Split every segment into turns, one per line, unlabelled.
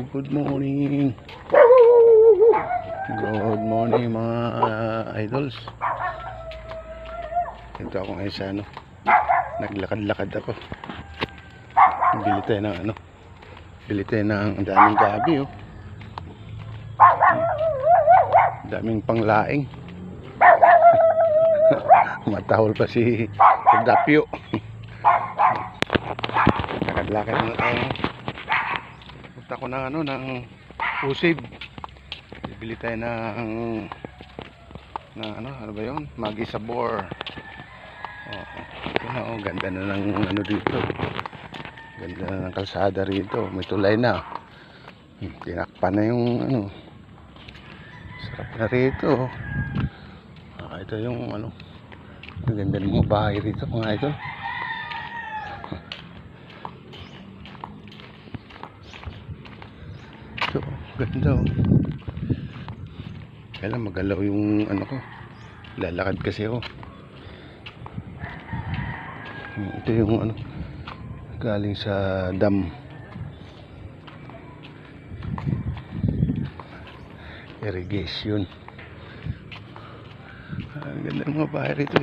Good morning. Good morning mga idols. Ito ako ngayon sa naglakad-lakad ako. Bili tayo ng bili tayo ng daming gabi daming panglaing. Matahol pa si Dapyo. Lakad-lakad na tayo. Punta ko ng Usib. Bibili tayo ng ano ba yun? Maggi Sabor. Ito na, ganda na ng dito. Ganda na ng kalsada rito. May tulay na. Tinakpan na yung sarap na rito. Ito yung ang ganda ng mga bahay rito mga ito. Ito, ganda Kailan magalaw yung ko. Lalakad kasi ako. Ito yung galing sa dam. Irrigation. Ang ganda ng mga bahay rito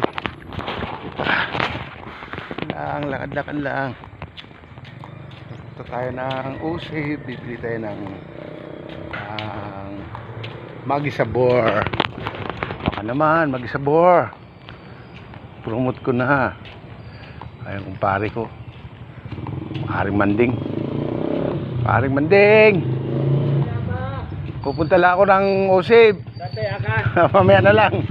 lakad-lakad lang. Ito tayo ng Usib. Bibili tayo ng Maggi Sabor. Baka naman Maggi Sabor. Promote ko na. Ayun kumpare ko. Paring Manding. Pupunta lang ako ng Usib. Mamaya na lang.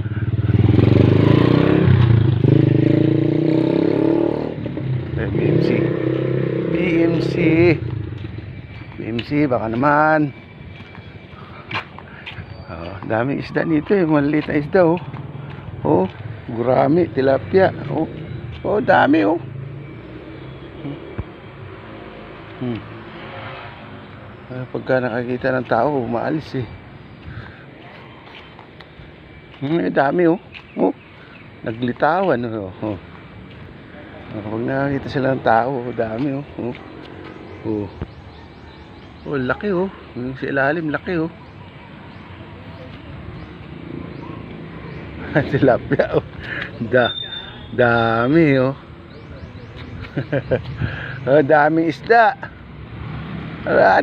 BMC baka naman. Daming isda nito maliit na isda gurami, tilapia. Dami pagka nakakita ng tao umaalis dami naglitawan pag nakakita sila ng tao dami laki yung sa ilalim laki tilapia dami daming isda.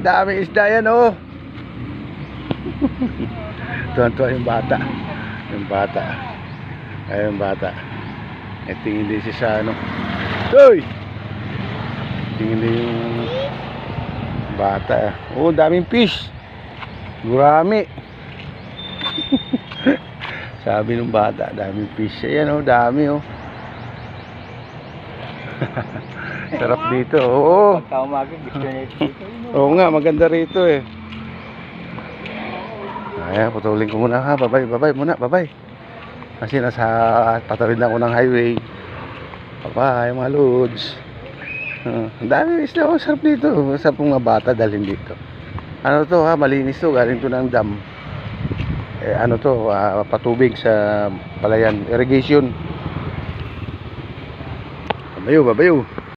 Daming isda yan tuwan-tuwa yung bata. Ayun bata. Tingin din siya sa tingin din yung bata. Daming fish. Gurami. Sabi ng bata, daming fish. Ayan dami sarap dito.
Pagka-umaga gusto niya dito.
Oo nga, maganda rito Ayan, putulin ko muna ha. Bye muna. Kasi nasa patawid na ako ng highway. Bye mga lods. Ang dami isda sarap dito. Sarap ng mga bata dalhin dito. To malinis to. Galing to ng dam. Patubig sa palayan. Irrigation. Babayo.